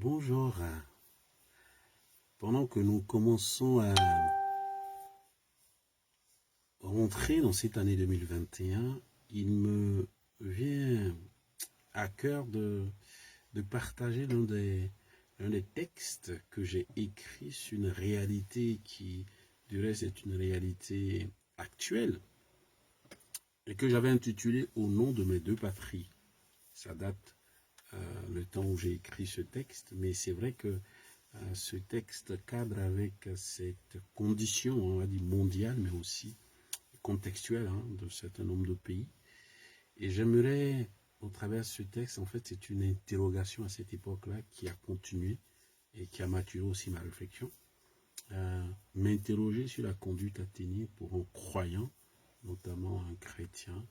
Bonjour. Pendant que nous commençons à rentrer dans cette année 2021, il me vient à cœur de partager l'un des textes que j'ai écrit sur une réalité qui, du reste, est une réalité actuelle et que j'avais intitulé Au nom de mes deux patries. Ça date le temps où j'ai écrit ce texte, mais c'est vrai que ce texte cadre avec cette condition, on va dire mondiale, mais aussi contextuelle de certain nombre de pays. Et j'aimerais, au travers de ce texte, en fait, c'est une interrogation à cette époque-là qui a continué et qui a maturé aussi ma réflexion, m'interroger sur la conduite à tenir pour un croyant, notamment un chrétien,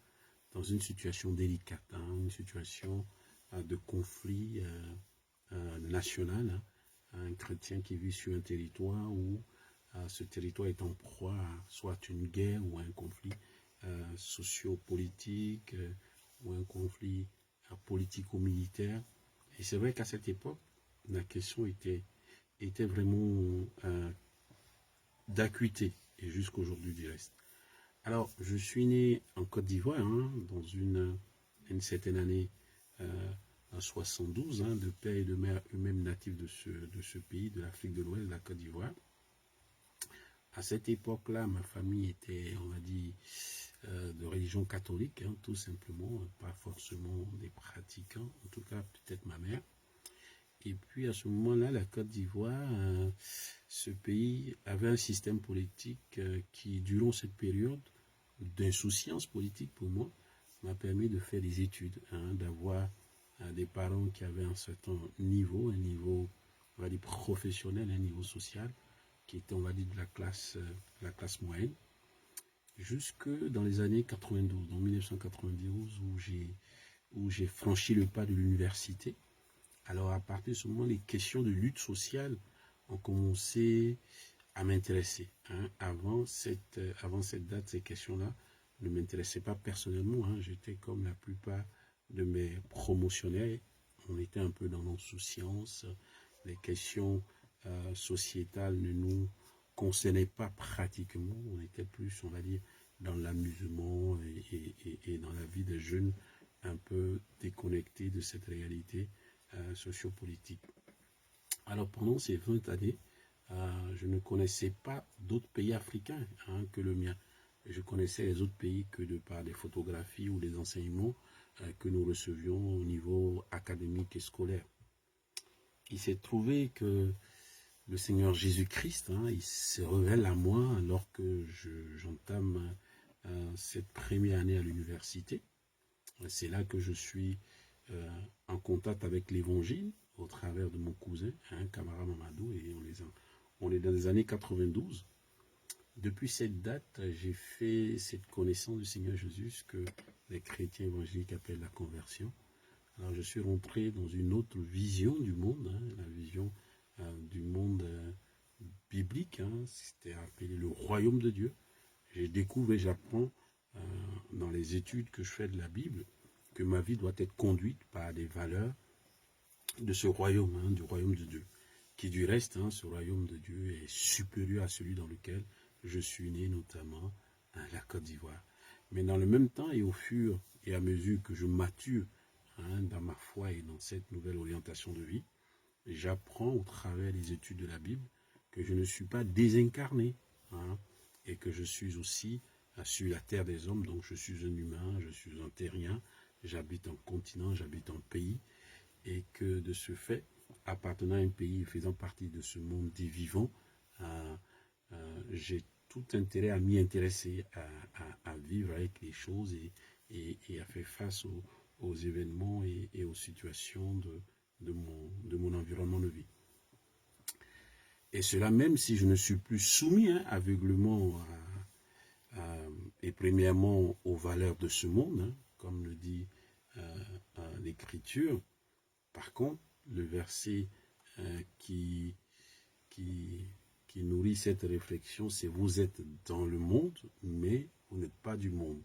dans une situation délicate, une situation de conflit national, un chrétien qui vit sur un territoire où ce territoire est en proie à soit une guerre ou un conflit socio-politique ou un conflit politico-militaire. Et c'est vrai qu'à cette époque, la question était vraiment d'acuité, et jusqu'aujourd'hui du reste. Alors, je suis né en Côte d'Ivoire, dans une certaine année en 72, de père et de mère eux-mêmes natifs de ce pays, de l'Afrique de l'Ouest, de la Côte d'Ivoire. À cette époque-là, ma famille était, on va dire, de religion catholique, tout simplement, pas forcément des pratiquants, en tout cas peut-être ma mère. Et puis à ce moment-là, la Côte d'Ivoire, ce pays avait un système politique qui, durant cette période d'insouciance politique pour moi, m'a permis de faire des études, d'avoir des parents qui avaient un certain niveau, un niveau, on va dire, professionnel, un niveau social, qui était, on va dire, de la classe moyenne, jusque dans les années 92, en 1992, où j'ai franchi le pas de l'université. Alors, à partir de ce moment, les questions de lutte sociale ont commencé à m'intéresser. Avant cette date, ces questions-là ne m'intéressaient pas personnellement. J'étais comme la plupart de mes promotionnaires. On était un peu dans l'insouciance. Les questions sociétales ne nous concernaient pas pratiquement. On était plus, on va dire, dans l'amusement et dans la vie des jeunes un peu déconnectés de cette réalité sociopolitique. Alors pendant ces 20 années, je ne connaissais pas d'autres pays africains que le mien. Je connaissais les autres pays que de par des photographies ou des enseignements que nous recevions au niveau académique et scolaire. Il s'est trouvé que le Seigneur Jésus-Christ, il se révèle à moi alors que j'entame cette première année à l'université. C'est là que je suis en contact avec l'Évangile au travers de mon cousin, Camara Mamadou, et on est dans les années 92. Depuis cette date, j'ai fait cette connaissance du Seigneur Jésus, ce que les chrétiens évangéliques appellent la conversion. Alors je suis rentré dans une autre vision du monde, la vision du monde biblique, c'était appelé le royaume de Dieu. J'ai découvert et j'apprends dans les études que je fais de la Bible que ma vie doit être conduite par des valeurs de ce royaume, du royaume de Dieu, qui du reste, ce royaume de Dieu est supérieur à celui dans lequel je suis né, notamment à la Côte d'Ivoire. Mais dans le même temps et au fur et à mesure que je mature dans ma foi et dans cette nouvelle orientation de vie, j'apprends au travers des études de la Bible que je ne suis pas désincarné et que je suis aussi sur la terre des hommes, donc je suis un humain, je suis un terrien, j'habite un continent, j'habite un pays, et que de ce fait, appartenant à un pays et faisant partie de ce monde des vivants, j'ai tout intérêt à m'y intéresser, à vivre avec les choses et à faire face aux événements et aux situations de mon environnement de vie. Et cela même si je ne suis plus soumis aveuglement et premièrement aux valeurs de ce monde, comme le dit l'Écriture. Par contre, le verset qui nourrit cette réflexion, c'est vous êtes dans le monde, mais vous n'êtes pas du monde.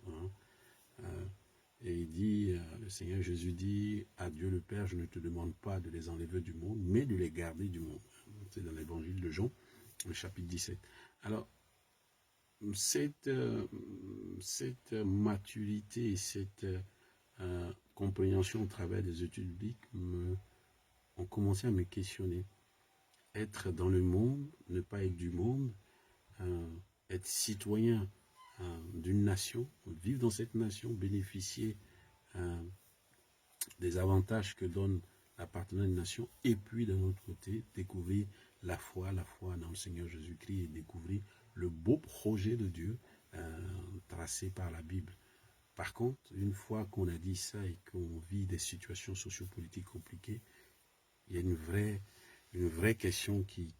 Et il dit, le Seigneur Jésus dit, à Dieu le Père, je ne te demande pas de les enlever du monde, mais de les garder du monde. C'est dans l'évangile de Jean, le chapitre 17. Alors, cette maturité et cette compréhension au travers des études bibliques ont commencé à me questionner. Être dans le monde, ne pas être du monde, être citoyen d'une nation, vivre dans cette nation, bénéficier des avantages que donne l'appartenance à une nation, et puis d'un autre côté, découvrir la foi dans le Seigneur Jésus-Christ et découvrir le beau projet de Dieu tracé par la Bible. Par contre, une fois qu'on a dit ça et qu'on vit des situations sociopolitiques compliquées, il y a une vraie question qui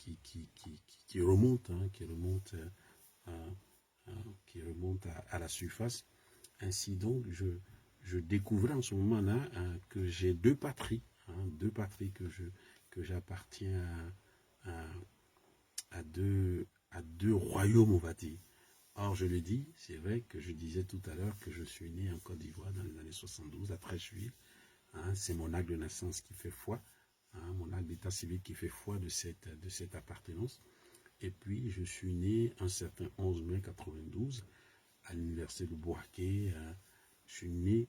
remonte, qui remonte à la surface. Ainsi donc, je découvrais en ce moment-là que j'ai deux patries que j'appartiens à deux royaumes, on va dire. Or, je le dis, c'est vrai que je disais tout à l'heure que je suis né en Côte d'Ivoire dans les années 72, à Treichville. C'est mon acte de naissance qui fait foi, mon acte d'état civil qui fait foi de cette appartenance. Et puis, je suis né un certain 11 mai 92 à l'université de Bouaké. Je suis né,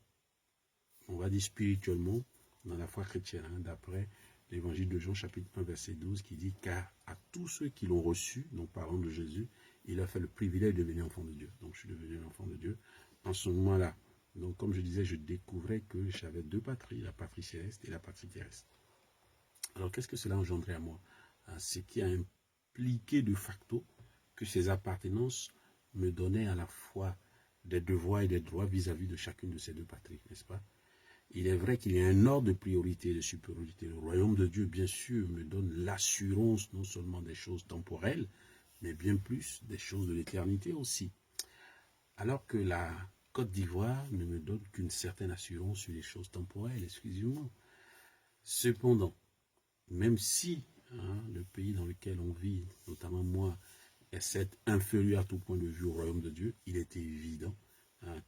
on va dire spirituellement, dans la foi chrétienne, d'après l'évangile de Jean, chapitre 1, verset 12, qui dit « Car à tous ceux qui l'ont reçu, donc parlant de Jésus, il a fait le privilège de devenir enfant de Dieu. » Donc, je suis devenu un enfant de Dieu en ce moment-là. Donc, comme je disais, je découvrais que j'avais deux patries, la patrie céleste et la patrie terrestre. Alors, qu'est-ce que cela engendrait à moi? Ce qui a impliqué de facto que ces appartenances me donnaient à la fois des devoirs et des droits vis-à-vis de chacune de ces deux patries, n'est-ce pas? Il est vrai qu'il y a un ordre de priorité et de supériorité. Le royaume de Dieu, bien sûr, me donne l'assurance non seulement des choses temporelles, mais bien plus des choses de l'éternité aussi. Alors que la Côte d'Ivoire ne me donne qu'une certaine assurance sur les choses temporelles, excusez-moi. Cependant, même si le pays dans lequel on vit, notamment moi, est certes inférieur à tout point de vue au royaume de Dieu, il est évident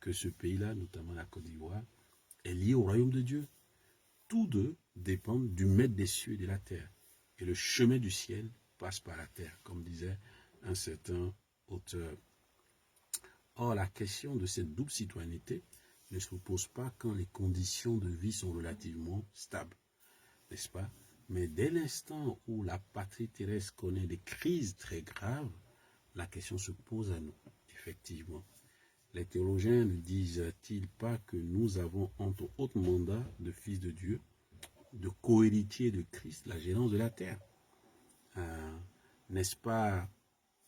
que ce pays-là, notamment la Côte d'Ivoire, est lié au royaume de Dieu. Tous deux dépendent du maître des cieux et de la terre. Et le chemin du ciel passe par la terre, comme disait un certain auteur. Or, la question de cette double citoyenneté ne se pose pas quand les conditions de vie sont relativement stables, n'est-ce pas? Mais dès l'instant où la patrie terrestre connaît des crises très graves, la question se pose à nous, effectivement. Les théologiens ne disent-ils pas que nous avons entre autres mandats de fils de Dieu, de cohéritiers de Christ, la gérance de la terre? N'est-ce pas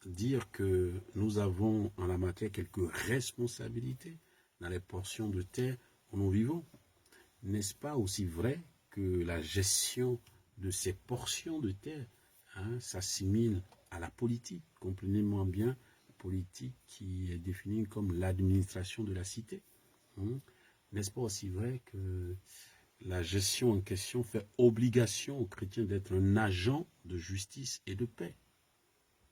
dire que nous avons en la matière quelques responsabilités dans les portions de terre où nous vivons? N'est-ce pas aussi vrai que la gestion de ces portions de terre s'assimile à la politique? Comprenez-moi bien, politique qui est définie comme l'administration de la cité. N'est-ce pas aussi vrai que la gestion en question fait obligation aux chrétiens d'être un agent de justice et de paix?